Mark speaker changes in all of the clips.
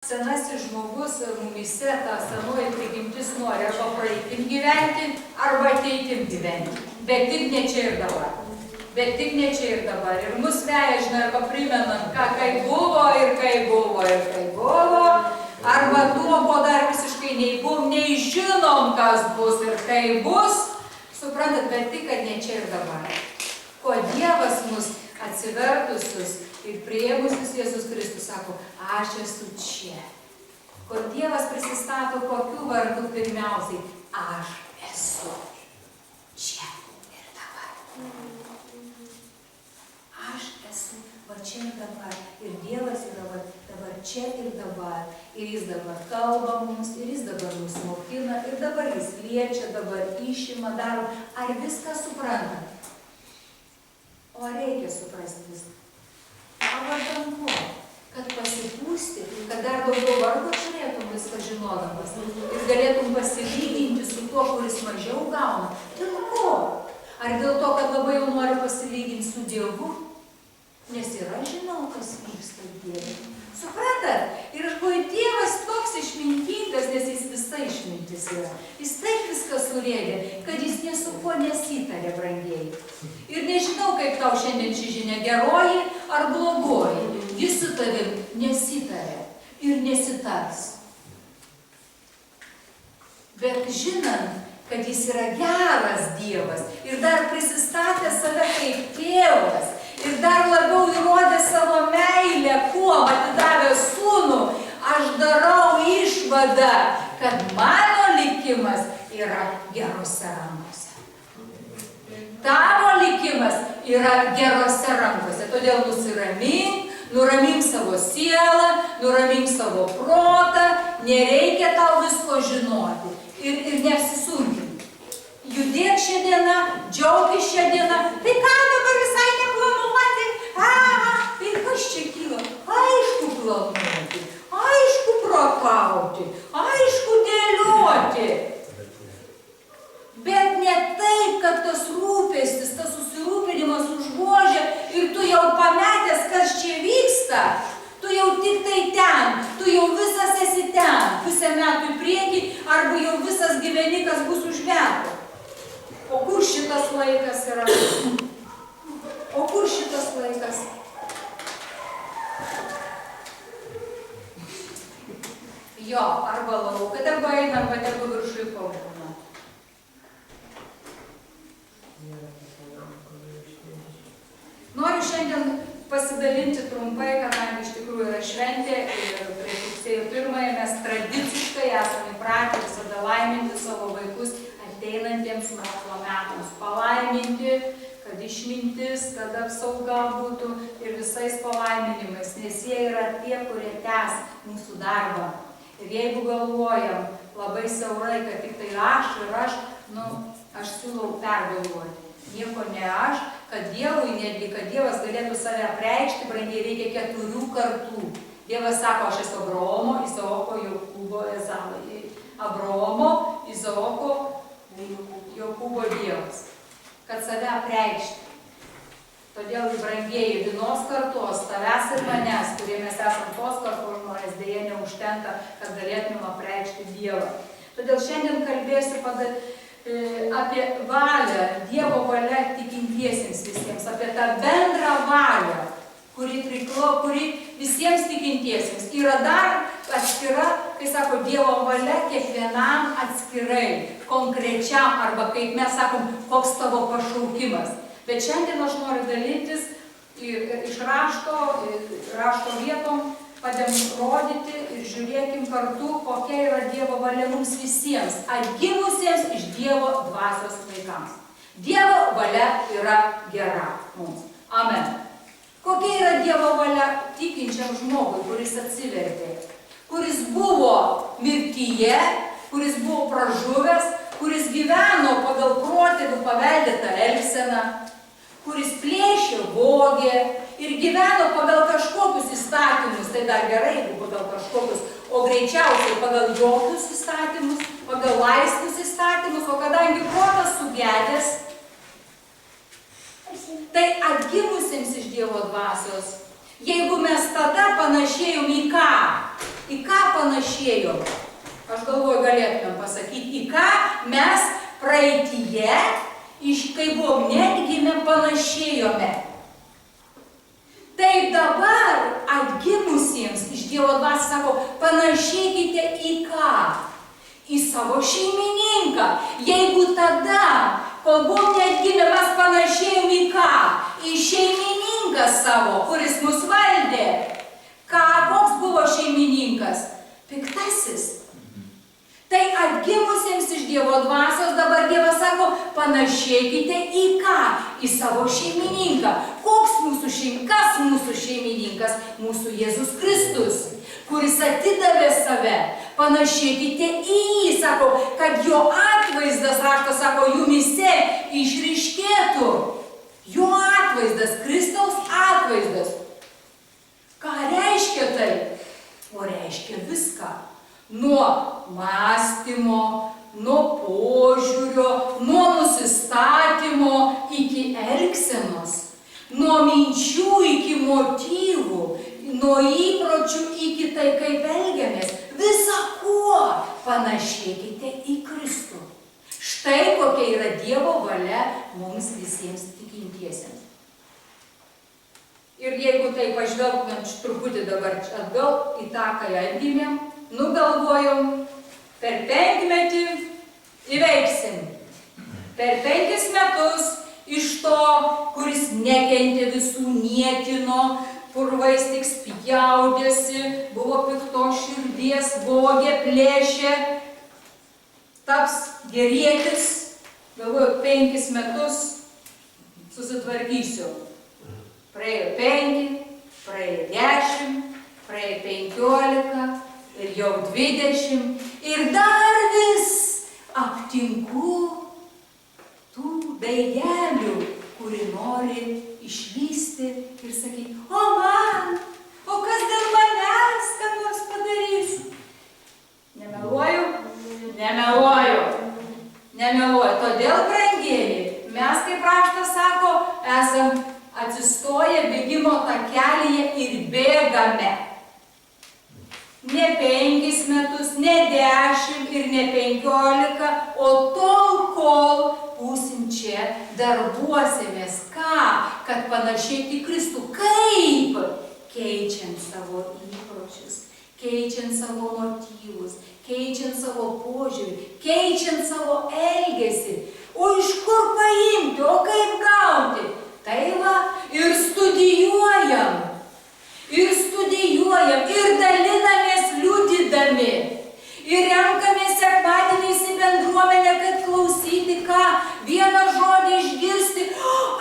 Speaker 1: Senasis žmogus mumise, ta senoji prigimtis nori arba praeitim gyventi, arba ateitim gyventi. Bet tik ne čia ir dabar. Bet tik ne čia ir dabar. Ir mus vežina arba primenant, kaip buvo ir kaip buvo ir kaip buvo. Arba tuo, ko dar visiškai nei buvom, nei žinom, kas bus ir kaip bus. Suprantat, bet tik, kad ne čia ir dabar. Ko Dievas mus atsivertusius ir priėmusius Jėzus Kristus sako, aš esu čia. Kur Dievas prisistato kokiu vardu pirmiausiai, aš esu čia ir dabar. Aš esu va čia ir dabar. Ir Dievas yra va dabar čia ir dabar. Ir jis dabar kalba mums, ir jis dabar mus mokina, ir dabar jis liečia, dabar išima, daro. Ar viską suprantat? O reikia suprasti viską. Vardan ko? Kad pasipūsti, kad dar daugiau vargo turėtum viską žinodamas ir galėtum pasilyginti su tuo, kuris mažiau gauna. Dėl ko? Ar dėl to, kad labai jau nori pasilyginti su Dievu? Nes ir aš žinau, kas vyksta Dieve. Suprantat? Ir aš galvoju, Dievas toks išmintingas, nes jis visa išmintis yra. Jis taip viską surėdė, kad jis nesu kuo nesitarė, brangieji. Ir nežinau, kaip tau šiandien ši žinia, geroji ar blogoji. Jis su tavim nesitarė ir nesitars. Bet žinant, kad jis yra geras Dievas ir dar prisistatė save kaip tėvas ir dar labiau įrodė savo meilę, kuo atidavė sūnų, aš darau išvadą, kad mano likimas yra gerose rankose. Tavo likimas yra gerose rankose, todėl nuramink savo sielą, nuramink savo protą, nereikia tau visko žinoti ir neapsisunkink. Judėk šią dieną, džiaugis šią dieną, tai ką dabar visai neplanuoti? Tai kas čia kyla? Aišku planuoti, aišku protauti, aišku dėlioti. Bet ne taip, kad tas rūpestis, tas susirūpinimas užgožia ir tu jau pametęs, kas čia vyksta, tu jau tik tai ten, tu jau visas esi ten, pusę metų į priekį, arba jau visas gyveni, kas bus už metų. O kur šitas laikas yra? O kur šitas laikas? Jo, arba lauką tegu eina, arba tegu viršui paukština. Noriu šiandien pasidalinti trumpai, kadangi iš tikrųjų yra šventė ir prieš rugsėjo 1 mes tradiciškai esame įpratę visada laiminti savo vaikus ateinantiems mokslo metams. Palaiminti, kad išmintis, kad apsauga būtų ir visais palaiminimais, nes jie yra tie, kurie tęs mūsų darbą. Ir jeigu galvojam labai siaurai, kad tik tai aš, aš siūlau pergalvoti. Nieko ne aš, kad Dievui netgi, kad Dievas galėtų save apreikšti, brangiai reikia 4 kartų. Dievas sako, aš esu Abraomo, Izaoko, Jokūbo, Abraomo, Izaoko, Jokūbo Dievas, kad save apreikšti. Todėl, brangieji, vienos kartos, tavęs ir manęs, kurie mes esame tos kartos žmonės, dėja neužtenka, kad galėtume apreikšti Dievą. Todėl šiandien kalbėsiu apie valią, Dievo valią tikintiesiems visiems, apie tą bendrą valią, kuri visiems tikintiesiems. Yra dar atskira, kai sako, Dievo valia kiekvienam atskirai, konkrečiam, arba kaip mes sakom, koks tavo pašaukimas. Bet šiandien aš noriu dalintis iš rašto vietom, pademonstruoti ir žiūrėkim kartu, kokia yra Dievo valia mums visiems, atgimusiems iš Dievo dvasios vaikams. Dievo valia yra gera mums. Amen. Kokia yra Dievo valia tikinčiam žmogui, kuris atsivertė, kuris buvo mirtyje, kuris buvo pražuvęs, kuris gyveno pagal protėvių paveldėtą elgseną, kuris plėšė, vogė ir gyveno pagal kažkokius įstatymus, tai dar gerai, jeigu pagal kažkokius, o greičiausiai pagal jokius įstatymus, pagal laisvus įstatymus, o kadangi protas sugedęs, tai atgimusiems iš Dievo dvasios, jeigu mes tada panašėjom į ką? Į ką panašėjom? Aš galvoju, galėtumėm pasakyti, į ką mes praeityje, kai buvom negimę, panašėjome. Tai dabar atgimusiems iš Dievo dvasios sako, panašėkite į ką? Į savo šeimininką. Jeigu tada, kol buvom neatgimę, mes panašėjom į ką? Į šeimininką savo, kuris mus valdė. Koks buvo šeimininkas? Piktasis. Tai atgimusiems iš Dievo dvasios dabar Dievas sako, panašėkite į ką? Į savo šeimininką. Kas mūsų šeimininkas? Mūsų Jėzus Kristus, kuris atidavė save. Panašėkite į jį, sako, kad jo atvaizdas, raštas sako, jumyse išryškėtų. Jo atvaizdas, Kristaus atvaizdas. Ką reiškia tai? O reiškia viską. Nuo mąstymo, nuo požiūrio, nuo nusistatymo iki elgsenos, nuo minčių iki motyvų, nuo įpročių iki tai, kaip elgiamės. Visa kuo panašėkite į Kristų. Štai kokia yra Dievo valia mums visiems tikintiesiems. Ir jeigu tai pažvelgtumėm truputį dabar atgal į tą, kai atgimėm, nugalvojom, per 5 metį įveiksim. Per 5 metus iš to, kuris nekentė visų, niekino, purvais tik spjaudėsi, buvo piktos širdies, vogė, plėšė, taps gerietis. Galvoju, 5 metus susitvarkysiu. Praėjo 5, praėjo 10, praėjo 15 ir jau 20 ir dar vis aptinku tų daigelių, kuri nori išlysti ir sakyti, o man, o kas dėl manęs, ką nors padarys? Nemeluoju? Nemeluoju. Nemeluoju. Todėl, brangieji, mes, kaip raštas sako, esam atsistoję bėgimo takelyje ir bėgame. Ne 5 metus, ne 10 ir ne 15, o tol, kol būsim čia, darbuosimės. Ką? Kad panašėti į Kristų. Kaip? Keičiant savo įpročius, keičiant savo motyvus, keičiant savo požiūrį, keičiant savo elgesį. O iš kur paimti, o kaip gauti? Tai va, ir studijuojam, ir dalinamės liudydami, ir renkamės sekmadieniais į bendruomenę, kad klausyti, ką vieną žodį išgirsti,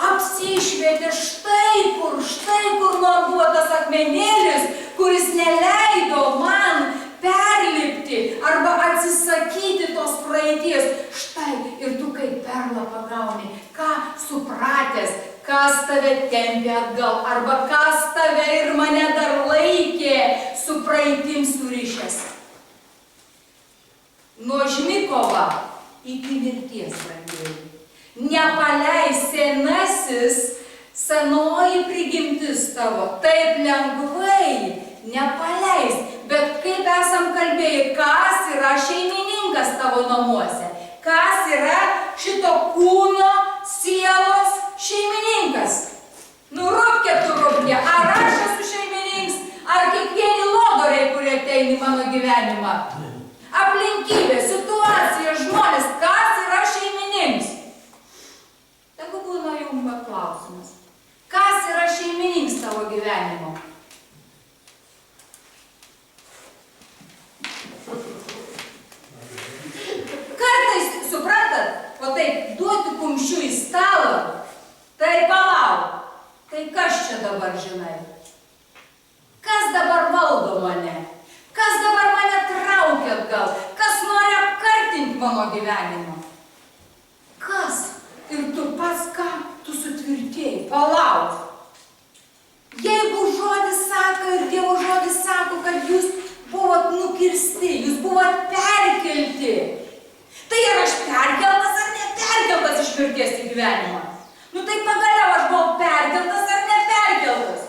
Speaker 1: apsišvietė, štai kur man buvo tas akmenėlis, kuris neleido man perlipti arba atsisakyti tos praeities. Štai, ir tu kaip perlą pagauni, ką supratęs, kas tave tempė atgal, arba kas tave ir mane dar laikė su praeitim surišęs. Nuožmi kova iki mirties, brangieji. Nepaleis senasis, senoji prigimtis tavo, taip lengvai nepaleis. Bet kaip esam kalbėję, kas yra šeimininkas tavo namuose? Kas yra šito kūno, sielos šeimininkas? Rūpkė tu rūpkė, ar aš esu šeimininkas, ar kiekvieni lodoriai, kurie ateina į mano gyvenimą? Aplinkybė, situacija, žmonės, kas yra šeimininkas? Tegu būna jums klausimas. Kas yra šeimininkas tavo gyvenimo? Kartais, suprantat, o taip duoti kumščių į stalą, tai palauk, tai kas čia dabar žinai? Kas dabar valdo mane? Kas dabar mane traukia atgal? Kas nori apkartinti mano gyvenimą? Kas? Ir tu pats ką? Tu sutvirtėjai, palauk. Jeigu žodis sako ir Dievo žodis sako, kad jūs buvot nukirsti, jūs buvot perkelti, tai ar aš perkeltas ar neperkeltas iš mirties į gyvenimą? Tai pagaliau aš buvau perkeltas ar neperkeltas?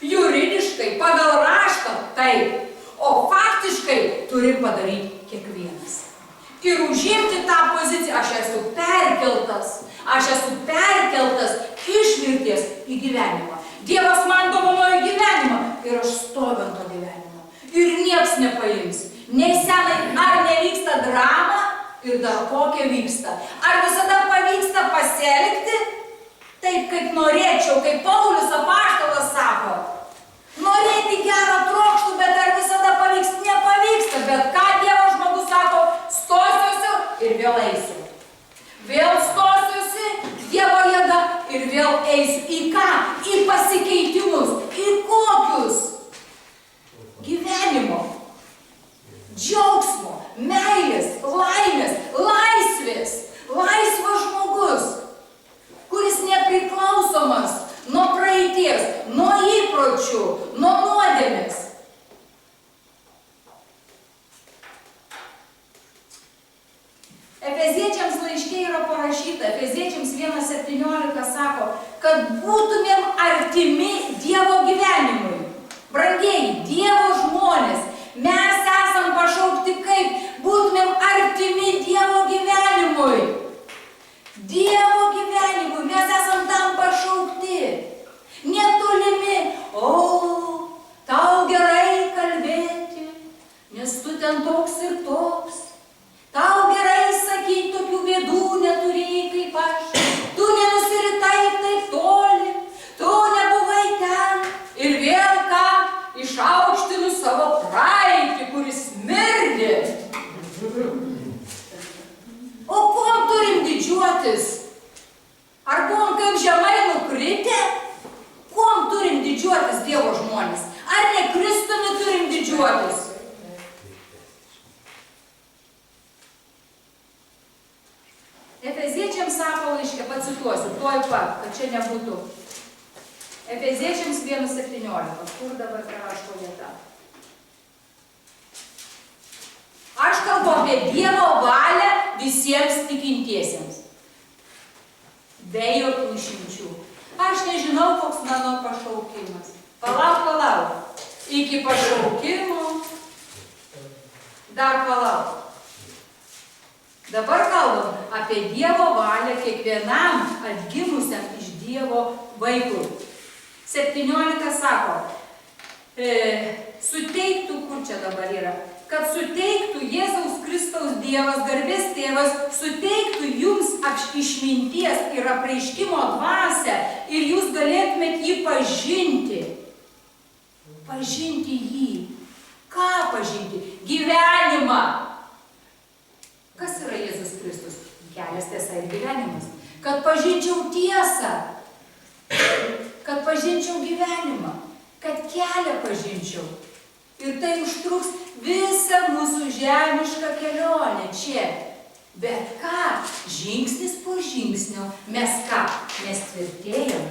Speaker 1: Juridiškai, pagal raštą, taip. O turim padaryti kiekvienas. Ir užimti tą poziciją, aš esu perkeltas iš mirties į gyvenimą. Dievas man dovanojo gyvenimą ir aš stoviu ant to gyvenimo. Ir nieks nepaims. Nei senai, ar nevyksta drama ir dar kokia vyksta. Ar visada pavyksta pasielgti taip, kaip norėčiau, kaip Paulius apaštalas sako. Norėti gerą trokštų, bet ar visada pavyks? Nepavyksta, bet ką Dievo žmogus sako, stosiuosi ir vėl eisiu. Vėl stosiuosi, Dievo jėga ir vėl eisiu. Į ką? Į pasikeitimus. Į kokius? Gyvenimo, džiaugsmo, meilės, laimės, laisvės. Laisvas žmogus, kuris nepriklausomas nuo praeities, nuo įpročių, nuo nuodėmės. Efeziečiams laiške yra parašyta, Efeziečiams 1:17 sako, kad būtumėm artimi Dievo gyvenimui. Brangieji, Dievo žmonės, mes esam pašaukti kaip? Būtumėm artimi Dievo gyvenimui. Dievo gyvenimui, mes esam tam pašaukti. Netolimi, tau gerai kalbėti, nes tu ten toks ir toks. Tau gerai sakyti, tokių bėdų neturėjai kaip aš. Tu nenusiritai taip toli, tu nebuvai ten. Ir vėl ką, išaukštinu savo praeitį, kuris smirdė. O kuom turim didžiuotis? Ar buvom kaip žemai nukritę? Kuom turim didžiuotis, Dievo žmonės? Ar ne Kristumi turim didžiuotis? Efeziečiams sako laiške, pacituosiu, tuoj pat, kad čia nebūtų. Efeziečiams 1:17. Kur dabar rašto vieta? Aš kalbu apie Dievo valią visiems tikintiesiems. Be jokių išimčių. Aš nežinau, koks mano pašaukimas. Palauk. Iki pašaukimo dar palauk. Dabar kalbam apie Dievo valią kiekvienam atgimusiam iš Dievo vaikui. 17 sako, suteiktų, kur čia dabar yra, kad suteiktų Jėzaus Kristaus Dievas, garbės tėvas, suteiktų jums išminties ir apreiškimo dvasią ir jūs galėtumėt jį pažinti. Pažinti jį. Ką pažinti? Gyvenimą. Kas yra Jėzus Kristus? Kelias, tiesa ir gyvenimas. Kad pažinčiau tiesą, kad pažinčiau gyvenimą, kad kelią pažinčiau. Ir tai užtruks visą mūsų žemišką kelionę čia. Bet ką? Žingsnis po žingsnio mes ką? Mes tvirtėjam.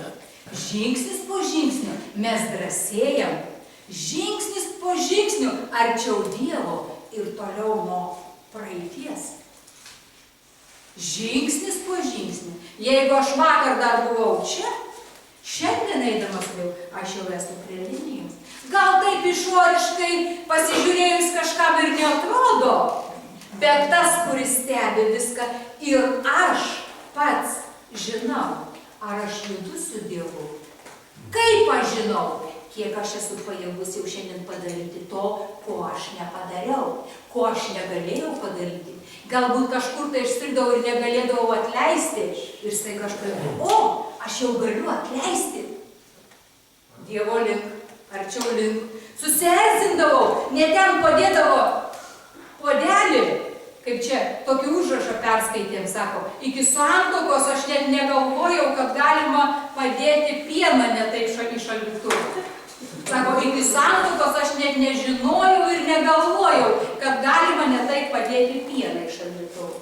Speaker 1: Žingsnis po žingsnio mes drąsėjam. Žingsnis po žingsnio arčiau Dievo ir toliau nuo praeities. Žingsnis po žingsnį. Jeigu aš vakar dar buvau čia, šiandien eidamas vėl, aš jau esu prie linijos. Gal taip išoriškai pasižiūrėjus kažkam ir neatrodo, bet tas, kuris stebi viską, ir aš pats žinau, ar aš judu su Dievu. Kaip aš žinau? Kiek aš esu pajėgus jau šiandien padaryti to, ko aš nepadariau, ko aš negalėjau padaryti. Galbūt kažkur tai išstrigdavau ir negalėdavau atleisti. Ir staiga aš galėjau, aš jau galiu atleisti. Dievo link, arčiau link. Susierzindavau, ne ten padėdavo puodelį. Kaip čia tokį užrašą perskaitėm, sako, iki santuokos aš net negalvojau, kad galima padėti pieną ne taip į šaldytuvą. Sako, iki santuokos aš net nežinojau ir negalvojau, kad galima ne taip padėti pieną į šaldytuvą.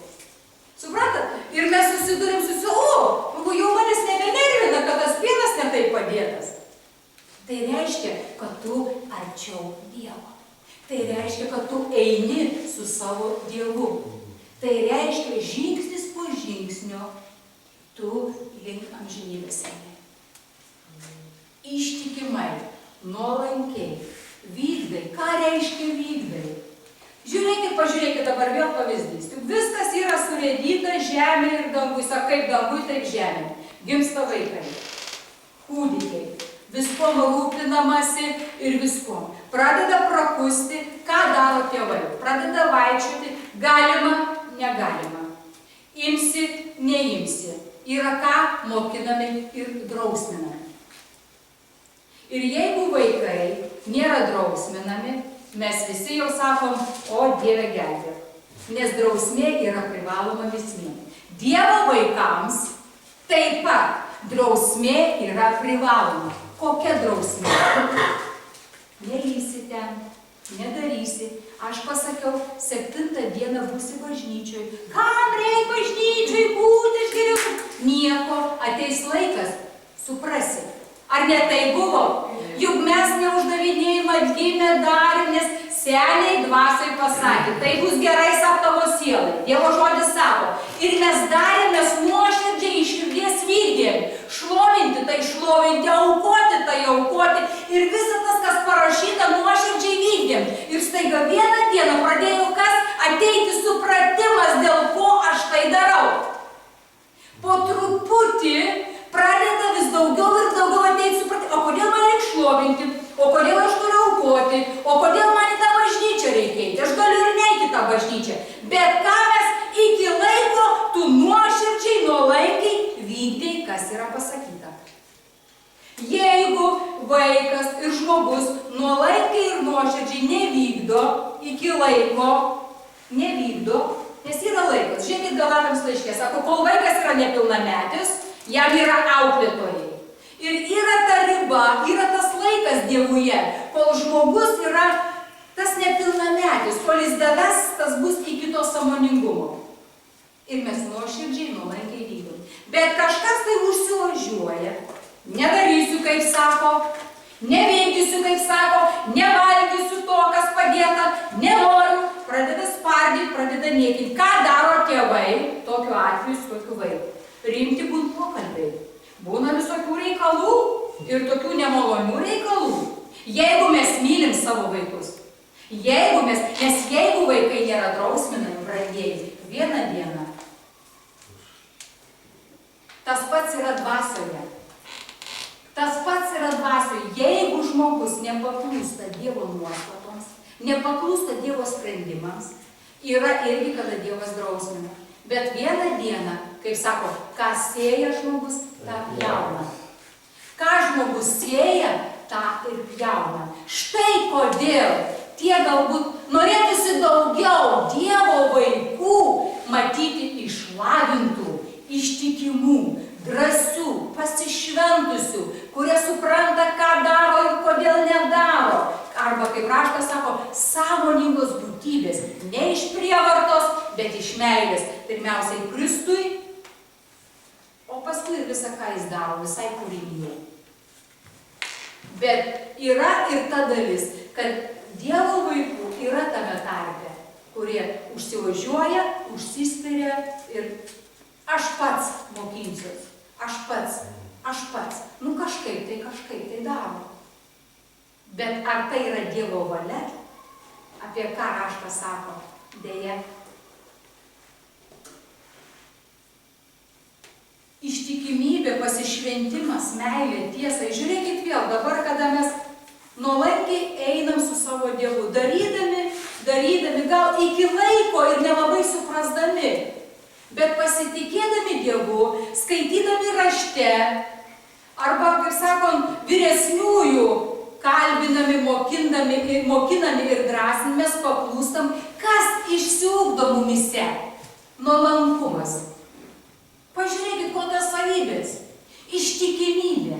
Speaker 1: Suprantat? Ir mes susidurėm jau manęs nebenervina, kad tas pienas ne taip padėtas. Tai reiškia, kad tu arčiau Dievo. Tai reiškia, kad tu eini su savo Dievu. Tai reiškia, žingsnis po žingsnio tu link amžinybės eini. Ištikimai, nuolankiai, vykdai. Ką reiškia vykdai? pažiūrėkit dabar vėl pavyzdys. Juk viskas yra surėdyta žemė ir dangui, kaip dangui, taip žemė. Gimsta vaikai, kūdikiai, viskom rūpinamasi ir viskom. Pradeda prakusti, ką daro tėvai. Pradeda vaikščioti, galima, negalima. Imsi, neimsi. Yra ką mokinami ir drausminami. Ir jeigu vaikai nėra drausminami, mes visi jau sakom, o Dieve gelbėk. Nes drausmė yra privaloma visiems. Dievo vaikams taip pat drausmė yra privaloma. Kokia drausmė? Neįsi ten, nedarysi. Aš pasakiau, 7 dieną būsi bažnyčioj. Kam reikia bažnyčioj būti, aš geriau? Nieko, ateis laikas, suprasi. Ar ne tai buvo? Juk mes neuždavinėjimą atgimę darėm, nes seniai dvasiai pasakė, tai bus gerai sako tavo sielai. Dievo žodis sako. Ir mes darėm, mes nuoširdžiai iš širdies vykdėm. Šlovinti, tai šlovinti, aukoti, tai aukoti. Ir visa tas, kas parašyta, nuoširdžiai vykdėm. Ir staiga vieną dieną pradėjo ateiti supratimas, dėl ko aš tai darau. Po truputį pradeda vis daugiau ir daugiau ateiti supratimas. O kodėl man reikia šlovinti? O kodėl aš turiu aukoti? O kodėl man į tą bažnyčią reikia eiti? Aš galiu ir neiti į tą bažnyčią. Bet ką mes iki laiko, tu nuoširdžiai, nuolaikiai vykdėjai, kas yra pasakyta. Jeigu vaikas ir žmogus nuolaikiai ir nuoširdžiai nevykdo iki laiko, nevykdo, nes yra laikas. Žiūrėkit Galatams laiške, sako, kol vaikas yra nepilnametis, jam yra auklėtojai. Ir yra ta riba, yra tas laikas Dievuje, kol žmogus yra tas nepilnametis, kol jis davestas bus iki to sąmoningumo. Ir mes nuoširdžiai, nuolankiai vykdom. Bet kažkas tai užsiožiuoja. Nedarysiu, kaip sako, neveikysiu, kaip sako, nevalgysiu to, kas padėta, nenoriu, pradeda spardyti, pradeda niekinti. Ką daro tėvai tokiu atveju su tokiu vaiku? Rimti būt pokalbiai. Būna visokių reikalų ir tokių nemalonių reikalų. Jeigu mes mylim savo vaikus, nes jeigu vaikai nėra drausminami, brangieji, vieną dieną, tas pats yra dvasioje. Tas pats yra dvasioje. Jeigu žmogus nepaklūsta Dievo nuostatoms, nepaklūsta Dievo sprendimams, yra irgi, kada Dievas drausmina. Bet vieną dieną, kaip sako, ką sėja žmogus, tą pjauna. Ką žmogus sėja, tą ir pjauna. Štai kodėl tie galbūt norėtųsi daugiau Dievo vaikų matyti išlavintų, ištikimų, drąsių, pasišventusių, kurie supranta, ką daro ir kodėl nedaro. Arba, kaip raštas sako, sąmoningos būtybės, ne iš prievartos, bet iš meilės. Pirmiausiai Kristui, o paskui ir visą, ką jis daro, visai kūrinijai. Bet yra ir ta dalis, kad Dievo vaikų yra tame tarpe, kurie užsivažiuoja, užsispiria ir aš pats mokinsiuos, aš pats. Nu kažkaip tai daro. Bet ar tai yra Dievo valia, apie ką raštas sako, dėja. Ištikimybė, pasišventimas, meilė, tiesai. Žiūrėkit vėl, dabar, kada mes nuolankiai einam su savo Dievu, darydami, gal iki laiko ir nelabai suprasdami, bet pasitikėdami Dievu, skaitydami rašte, arba, kaip sakom, vyresniųjų, kalbinami, mokinami ir drąsinami, mes paklūstam, kas išsiugdo mumise? Nuolankumas. Pažiūrėkit, kokios savybės. Ištikimybė.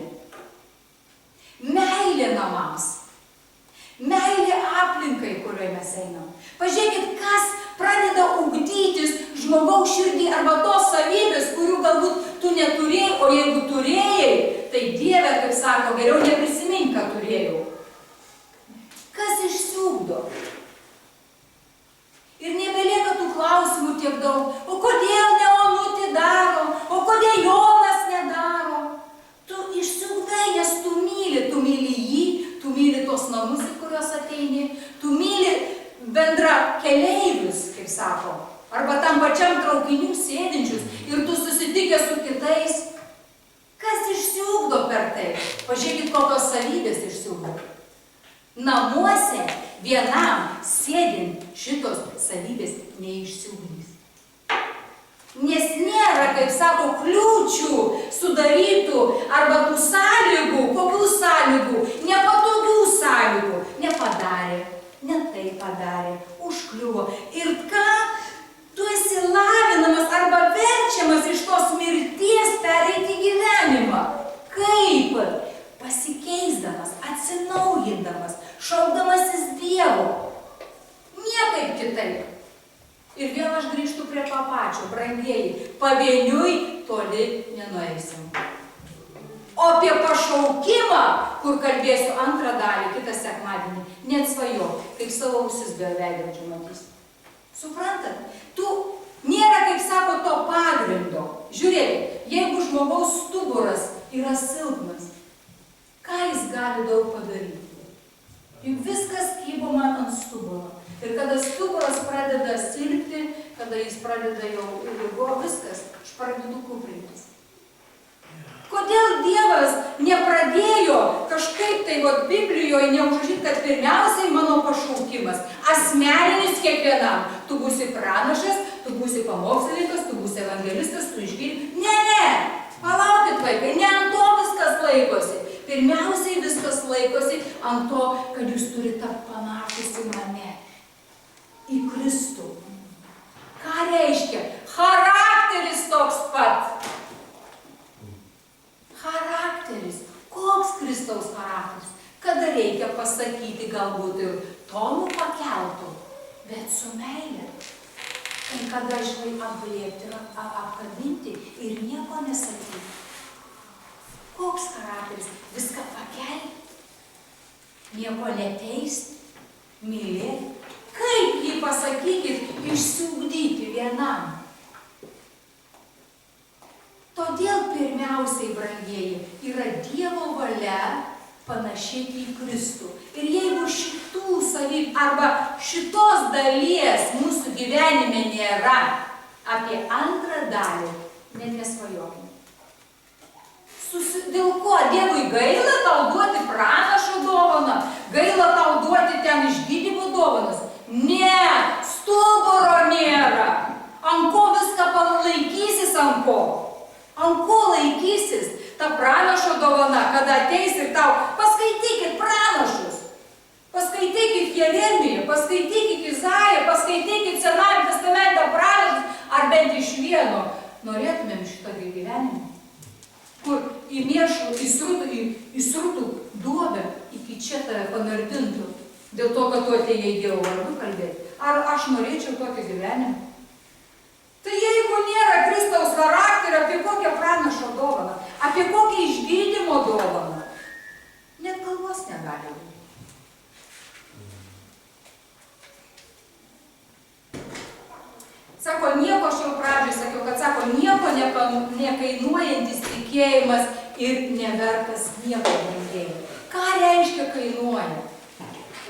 Speaker 1: Meilė namams. Meilė aplinkai, kurioje mes einam. Pažiūrėkit, kas pradeda ugdytis žmogaus širdį arba tos savybės, kurių galbūt tu neturėjai, o jeigu turėjai, tai Dieve, kaip sako, geriau neprisimink, ką turėjau. Kas išsiugdo? Ir nebelieka tų klausimų tiek daug. O kodėl ne Onutė daro? O kodėl Jonas nedaro? Tu išsiugdai, nes tu myli jį, tu myli tos namus, į kuriuos ateini, tu myli bendrą keleivius, kaip sako, arba tam pačiam traukinių sėdinčius ir tu susitikęs su kitais. Kas išsiugdo per tai? Pažiūrėkit, kokios savybės išsiugdo. Namuose vienam sėdint šitos savybės neišsiugdys. Nes nėra, kaip sako, kliūčių sudarytų arba tų sąlygų, kokių sąlygų, nepatogių sąlygų. Nepadarė, ne tai padarė, užkliuvo. Ir ką? Tu esi lavinamas arba verčiamas iš tos mirties pereiti gyvenimą. Kaip? Pasikeisdamas, atsinaujindamas, šaukdamasis Dievo. Niekaip kitaip. Ir vėl aš grįžtu prie to pačio, brangieji, pavieniui toli nenueisim. O apie pašaukimą, kur kalbėsiu antrą dalį, kitą sekmadienį, net svajo, kaip savo ausis be veidrodžio matys. Suprantat? Tu nėra, kaip sako, to pagrindo. Žiūrėkit, jeigu žmogaus stuburas yra silpnas, ką jis gali daug padaryti? Juk viskas kybo man ant stuburo. Ir kada stuburas pradeda silpti, kada jis pradeda jau lygo, viskas, aš pradedu kuprintis. Kodėl Dievas nepradėjo kažkaip tai Biblijoje neužrašyti, kad pirmiausiai mano pašaukimas, asmeninis kiekvienam. Tu būsi pranašas, tu būsi pamokslininkas, tu būsi evangelistas, tu išgydysi. Ne, palaukit vaikai, ne ant to viskas laikosi. Pirmiausiai viskas laikosi ant to, kad jūs turite tapti panašus į mane, į Kristų. Ką reiškia? Charakteris toks pat. Charakteris. Koks Kristaus charakteris? Kada reikia pasakyti, galbūt ir tonų pakeltų, bet su meile. Kai kada žinai apglėbti, apkabinti ir nieko nesakyti. Koks charakteris? Viską pakelti, nieko neteisti, mylėti. Kaip jį, pasakykit, išsiugdyti vienam? Todėl pirmiausiai, brangieji, yra Dievo valia panašėti į Kristų. Ir jeigu šitų savybių arba šitos dalies mūsų gyvenime nėra, apie antrą dalį net nesvajokime. Dėl ko? Dievui gaila tau duoti pranašo dovaną, gaila tau duoti ten išgydymo dovanas. Ne, stuburo nėra. Ant ko viską palaikysis, ant ko? Ant ko laikysis ta pranašo dovana, kada ateis ir tau, paskaitykit pranašus, paskaitykit Jeremiją, paskaitykit Izaiją, paskaitykit Senajame testamente pranašus, ar bent iš vieno norėtumėm šitą gyvenimą, kur į mėšlų, į srutų duobę iki čia tave panardintų, dėl to, kad tu atėjai Dievo vardu kalbėti. Ar aš norėčiau tokio gyvenimo? Tai jeigu nėra Kristaus charakterio, apie kokią pranašo dovaną, apie kokią išgydymo dovaną, net kalbos negali būti. Sako, nieko, aš jau pradžioj sakiau, kad sako, nieko nekainuojantis tikėjimas ir nevertas nieko brangieji. Ką reiškia kainuoja?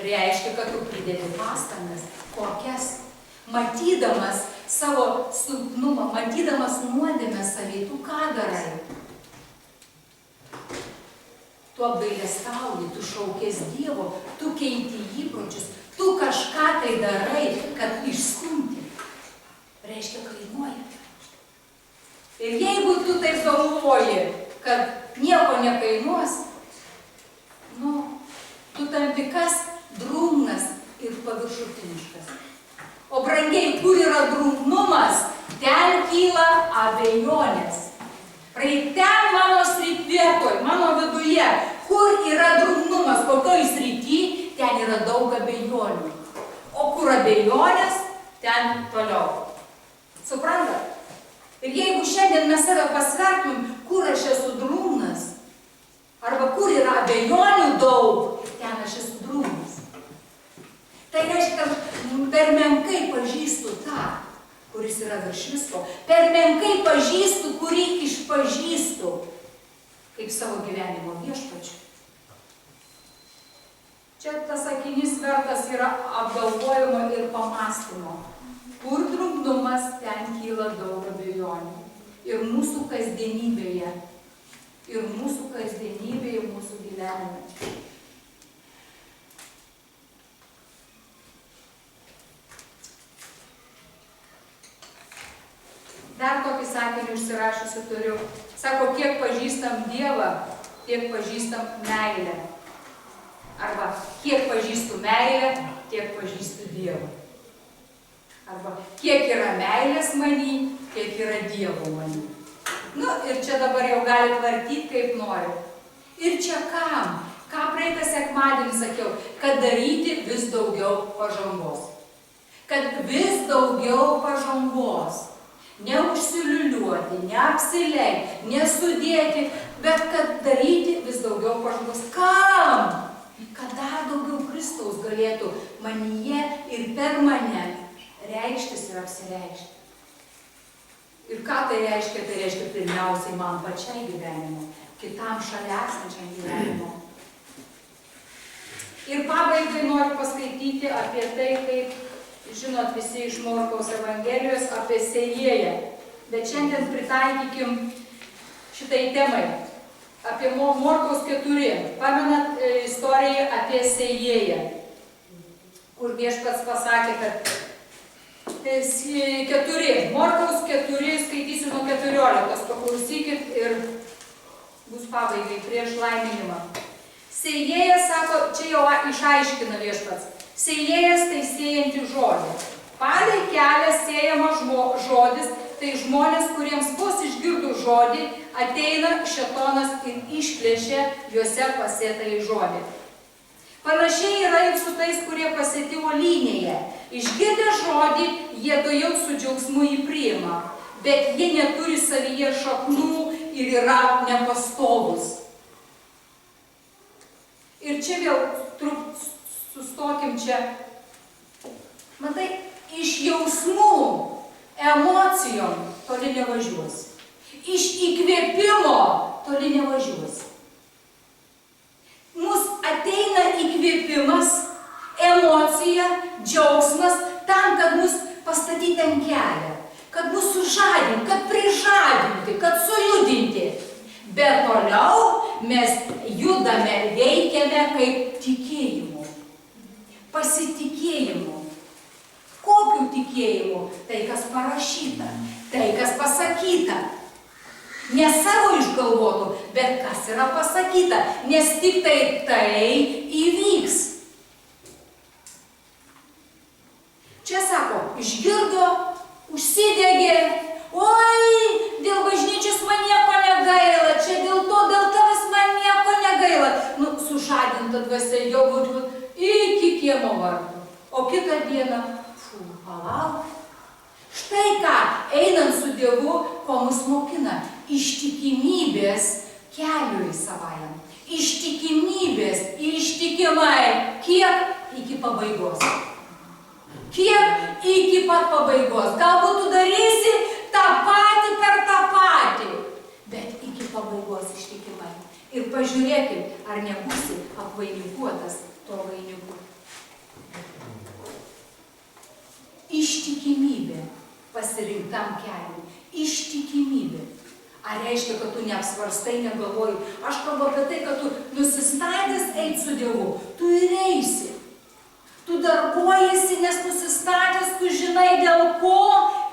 Speaker 1: Reiškia, kad tu pridedi pastangas, kokias, matydamas savo silpnumą, matydamas nuodėmę savy, tu ką darai? Tu apgailestauji, tu šaukies Dievo, tu keiti įpročius, tu kažką tai darai, kad išstumti. Reiškia, kainuoja. Ir jeigu tu taip galvoji, kad nieko nekainuos, tu tampi kas? Drungnas ir paviršutiniškas. O brangiai, kur yra drungnumas, ten kyla abejonės. Ten mano vietoj, mano viduje, kur yra drungnumas, kokioj srity, ten yra daug abejonių. O kur abejonės, ten toliau. Suprantat? Ir jeigu šiandien mes save pasvertumėm, kur aš esu drungnas, arba kur yra abejonių daug, ten aš esu drungnas. Tai reiškia, kad per menkai pažįstu tą, kuris yra virš visko. Per menkai pažįstu, kurį išpažįstu, kaip savo gyvenimo viešpačiu. Čia tas sakinys vertas yra apgalvojimo ir pamąstymo. mąstymo. Kur drungnumas, ten kyla daug abejonių. Ir mūsų kasdienybėje, mūsų gyvenime. Dar tokį sakinį užsirašusi turiu. Sako, kiek pažįstam Dievą, tiek pažįstam meilę. Arba, kiek pažįstu meilę, tiek pažįstu Dievą. Arba, kiek yra meilės many, tiek yra Dievo many. Nu, ir čia dabar jau galit vartyti, kaip nori. Ir čia kam? Ką praeitą sekmadienį sakiau? Kad daryti vis daugiau pažangos. Kad vis daugiau pažangos. Neužsiliuliuoti, neapsilenkti, nesudėti, bet kad daryti vis daugiau pažangos. Kam? Kad dar daugiau Kristaus galėtų manyje ir per mane reikštis ir apsireikšti. Ir ką tai reiškia? Tai reiškia pirmiausiai man pačiai gyvenimo, kitam šalia esančiam gyvenimo. Ir pabaigai noriu paskaityti apie tai, kaip žinot visi iš Morkaus Evangelijos apie sėjėją. Bet šiandien pritaikykim šitai temai. Apie Morkaus 4. Pamenat istoriją apie sėjėją, kur viešpats pasakė, kad 4. Morkaus 4, skaitysiu nuo 14. Paklausykit ir bus pabaigai prieš laiminimą. Sėjėjas sako, čia jau išaiškina viešpats. Sėjėjas tai sėjanti žodį. Palei kelią sėjamas žodis, tai žmonės, kuriems vos išgirdus žodį, ateina šėtonas ir išplėšia juose pasėtąjį žodį. Panašiai yra ir su tais, kurie pasėti uolynėje. Išgirdę žodį, jie tuojau su džiaugsmu jį priima, bet jie neturi savyje šaknų ir yra nepastovus. Ir čia vėl sustokim čia. Matai, iš jausmų, emocijom toli nevažiuos. Iš įkvėpimo toli nevažiuos. Mus ateina įkvėpimas, emocija, džiaugsmas tam, kad mus pastatyti ant kelią, kad mus sužadinti, kad prižadinti, kad sujudinti. Bet toliau mes judame, veikiame kaip tikėjimu. Pasitikėjimu. Kokiu tikėjimu? Tai, kas parašyta, tai, kas pasakyta. Ne savo išgalvotų, bet kas yra pasakyta, nes tik tai įvyks. Čia sako, išgirdo, užsidegė, oi, dėl bažnyčios man nieko negaila, čia dėl to, dėl tavęs man nieko negaila. Nu, sužadinta dvasia jau būtų iki kiemo vartų. O kitą dieną, palauk. Štai ką, einant su Dievu, ko mus mokina? Ištikimybės keliui savajam. Ištikimybės ir ištikimai. Kiek iki pabaigos? Kiek iki pat pabaigos? Galbūt tu darysi tą patį per tą patį, bet iki pabaigos ištikimai. Ir pažiūrėkit, ar nebūsi apvainikuotas to vainiku. Ištikimybė pasirinktam keliui. Ištikimybė. Ar reiškia, kad tu neapsvarstai, negalvoji? Aš kalbu apie tai, kad tu nusistatęs eit su Dievu. Tu ir eisi. Tu darbuojasi, nes nusistatęs, tu žinai dėl ko,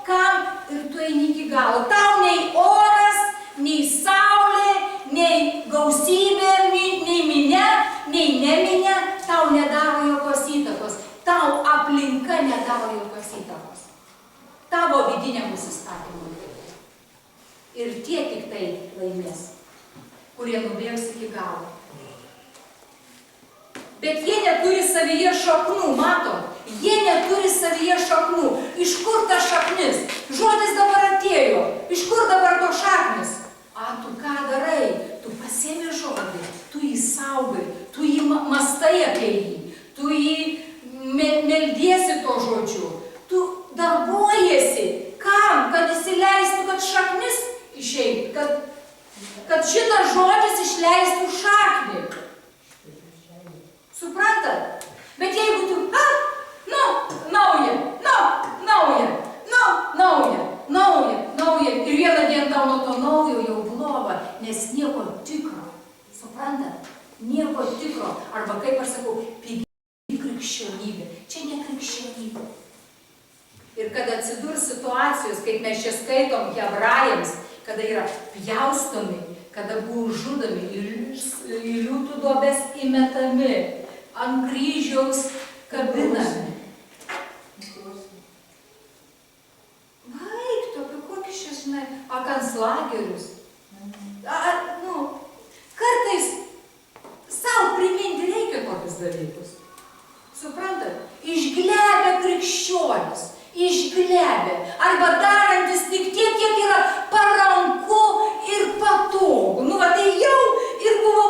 Speaker 1: kam ir tu eini iki galo. Tau nei oras, nei saulė, nei gausybė, nei minia, nei neminia, tau nedaro jokios įtakos. Tau aplinka nedaro jokios įtakos. Tavo vidiniam nusistatymui. Ir tie tik tai laimės, kurie nubėgs iki galo. Bet jie neturi savyje šaknų, matot? Jie neturi savyje šaknų. Iš kur ta šaknis? Žodis dabar atėjo. Iš kur dabar to šaknis? A, tu ką darai? Tu pasiemi žodį, tu jį saugai, tu jį mastai apie jį, tu jį meldiesi to žodžiu, tu darbuojasi. Kam? Kad įsileistų, kad šaknis išeitų, kad šitas žodis išleistų šaknį. Suprantat? Bet jeigu tu, nauja, gal nuo to naujo jau bloga, nes nieko tikro. Suprantat? Nieko tikro. Arba kaip aš sakau, pigi krikščionybė. Čia ne krikščionybė. Ir kada atsidurs situacijos, kaip mes čia skaitom hebrajams, kada yra pjaustomi, kada buvo žudomi, į liūtų duobes įmetami, ant kryžiaus kabinami. Vaik, apie kokius čia, žinai, akanslagerius. Kartais savo priminti reikia tokius dalykus. Suprantat? Išglebę krikščionis. Išglebę. Arba darantis tik tiek, kiek yra paranku ir patogu. Tai jau ir buvo,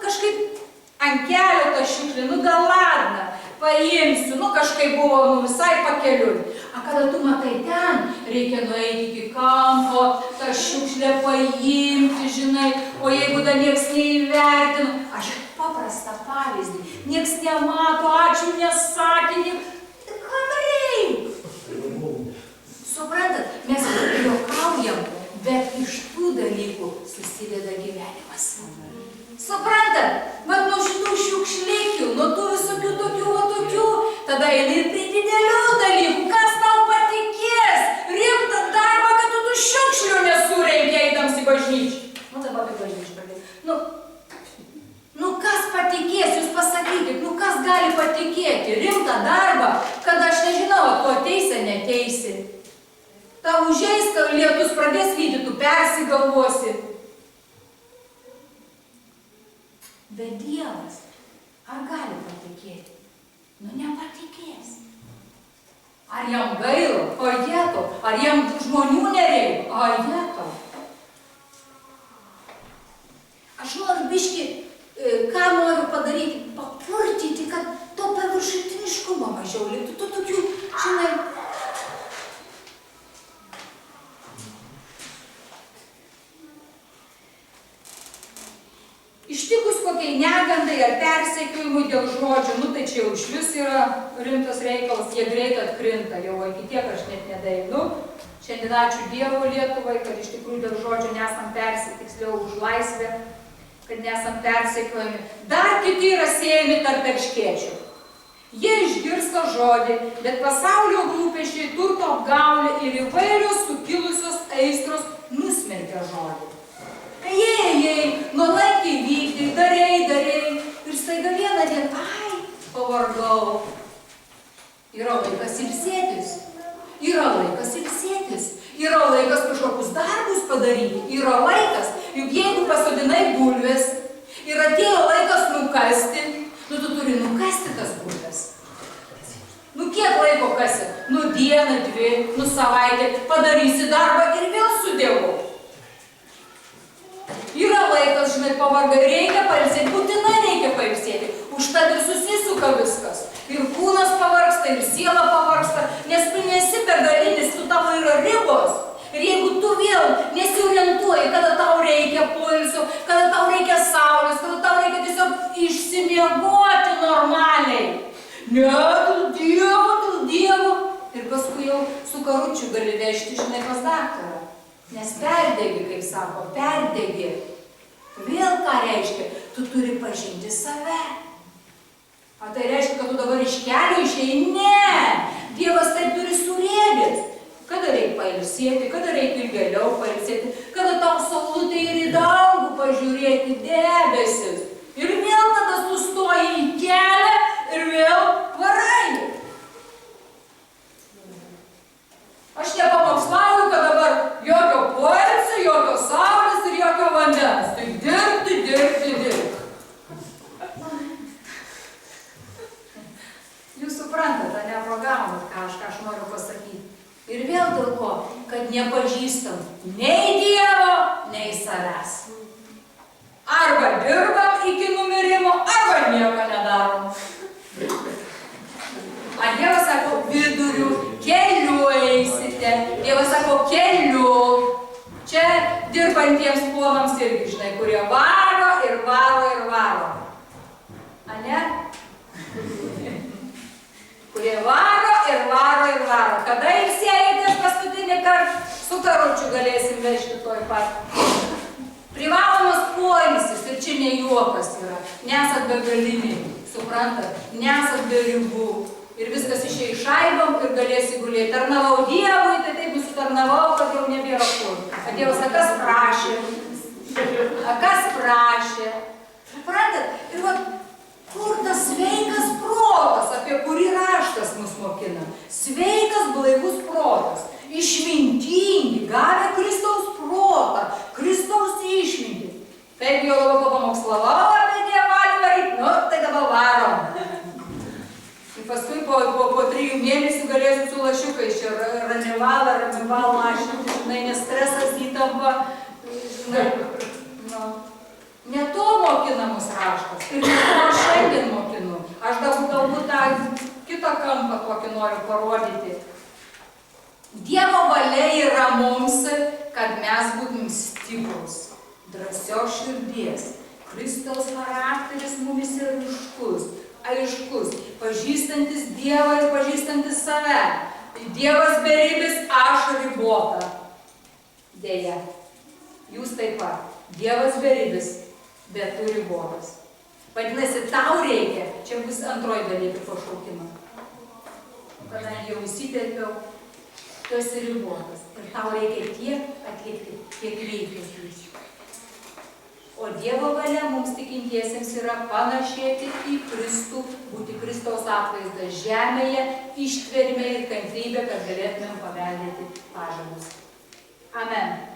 Speaker 1: kažkaip ant kelio tą šiukšlę, gal ladna, paimsiu, kažkaip buvo, visai pakeliui. Kada tu matai ten, reikia nueiti iki kampo, tą šiukšlę paimti, žinai, o jeigu da nieks neįvertino, aš paprastą pavyzdį, nieks nemato, ačiū nesakė, kam reik? Suprantat, mes juokaujam, bet iš tų dalykų susideda gyvenimas. Suprantat, nuo šitų šiukšlikių, nuo tų visokių tokių, tada eini ir prie didelių dalykų, kas tau patikės, rimtą darbą, kad tu tų šiukšlių nesurenki eidams į bažnyčią. Dabar apie bažnyčią pradėti. Kas patikės, jūs pasakykit, kas gali patikėti rimtą darbą, kad aš nežinau, tu ateisi, neteisi. Tau užeis, kad lietus pradės lyti, tu persigalvosi. Bet Dievas, ar gali patikėti? Nepatikės. Ar jam gaila? O jetau. Ar jam žmonių nereikia? O jetau. Aš noriu biškį, ką noriu padaryti, papurtyti, kad to paviršutiniškumo mažiau liktų. Tu tokių, žinai, ištikus kokiai negandai ar persekiojimui dėl žodžių, tai čia jau išvis yra rimtas reikalas, jie greit atkrinta, jau iki tiek aš net nedaeinu. Šiandien ačiū Dievo Lietuvai, kad iš tikrųjų dėl žodžių nesam tiksliau už laisvę, kad nesam persekiojami. Dar kiti yra siejami tarp erškėčių. Jie išgirsta žodį, bet pasaulio rūpesčiai, turto apgaulė ir įvairios sukilusios aistros nusmelkia žodį. Ėjai, nuolankiai vykdai, darei ir staiga vieną dieną, pavargau. Yra laikas ilsėtis, yra laikas kažkokius darbus padaryti, yra laikas, juk jeigu pasodinai bulves ir atėjo laikas nukasti, tu turi nukasti tas bulves. Kiek laiko kasi? Dieną, dvi, savaitę, padarysi darbą ir vėl su Dievu. Yra laikas, žinai, pavargai, reikia pailsėti, būtinai reikia pailsėti. Užtat ir susisuka viskas. Ir kūnas pavargsta, ir siela pavargsta, nes tu nesi begalinis, tu tavo yra ribos. Ir jeigu tu vėl nesiorientuoji, kada tau reikia poilsio, kada tau reikia saulės, kada tau reikia tiesiog išsimiegoti normaliai. Dėl Dievo. Ir paskui jau su karučiu gali vežti, žinai, pas daktarą. Nes perdegi, kaip sako, perdegi. Vėl ką reiškia? Tu turi pažinti save. O tai reiškia, kad tu dabar iš kelio išėjai? Ne! Dievas taip turi surėdęs. Kada reikia pailsėti, kada reikia ilgėliau pailsėti, kada tau saulutė ir į dangų pažiūrėti debesis. Ir vėl tada sustoji į kelią ir vėl varai. Aš nepamokslauju, kad dabar jokio poilsio, jokio saulės ir jokio vandens. Tik dirbti. Jūs suprantate, neprogaunat, ką aš noriu pasakyti. Ir vėl dėl ko, kad nepažįstam nei Dievo, nei savęs. Arba dirbam iki numirimo, arba nieko nedarom. A Dievas sako, viduriu, keliu eisite. Dievas sako, keliu. Čia dirbantiems ponams irgi, žinai, kurie varo. A ne? Kurie varo. Kada ilsėjatės paskutinį kart su karučiu galėsim vežti toj pat. Privalomas poilsis, ir čia ne juokas yra, nesat begaliniai, suprantat, nesat be ribų. Ir viskas išėjai šaibom ir galėsi gulėti. Tarnavau Dievui, tai taip nusitarnavau, kad jau nebėra kur. A Dievas, a kas prašė? A kas prašė? Suprantat? Ir va, kur tas sveikas protas, apie kurį raštas mus mokina? Sveikas, blaivus protas. Išmintingi, gavę Kristaus protą, Kristaus išmintį. Taip jau labai pamokslavau apie Dievalį varyt, nu, tai dabar varom. Ir paskui po 3 mėnesių galėsiu su lašiukais čia ramival lašinti, žinai, nes stresas įtampa, žinai, nu. Ne to mokina mus raštas ir ne to šiandien mokinu. Aš galbūt tą kitą kampą tokį noriu parodyti. Dievo valia yra mums, kad mes būtum stiprus, drąsios širdies. Kristaus charakteris mumis yra aiškus, pažįstantis Dievą ir pažįstantis save. Dievas beribis, aš ribota. Deja, jūs taip pat. Dievas beribis, bet tu ribotas. Vadinasi, tau reikia, čia bus antroji dalykai pašaukimą. Kadangi jau įsiterpiau, tu esi ribotas. Ir tau reikia tiek atlikti, kiek reikia. O Dievo valia mums tikintiesiems yra panašėti į Kristų, būti Kristaus atvaizdas žemėje, ištvermė ir kantrybė, kad galėtumėm paveldėti pažadus. Amen.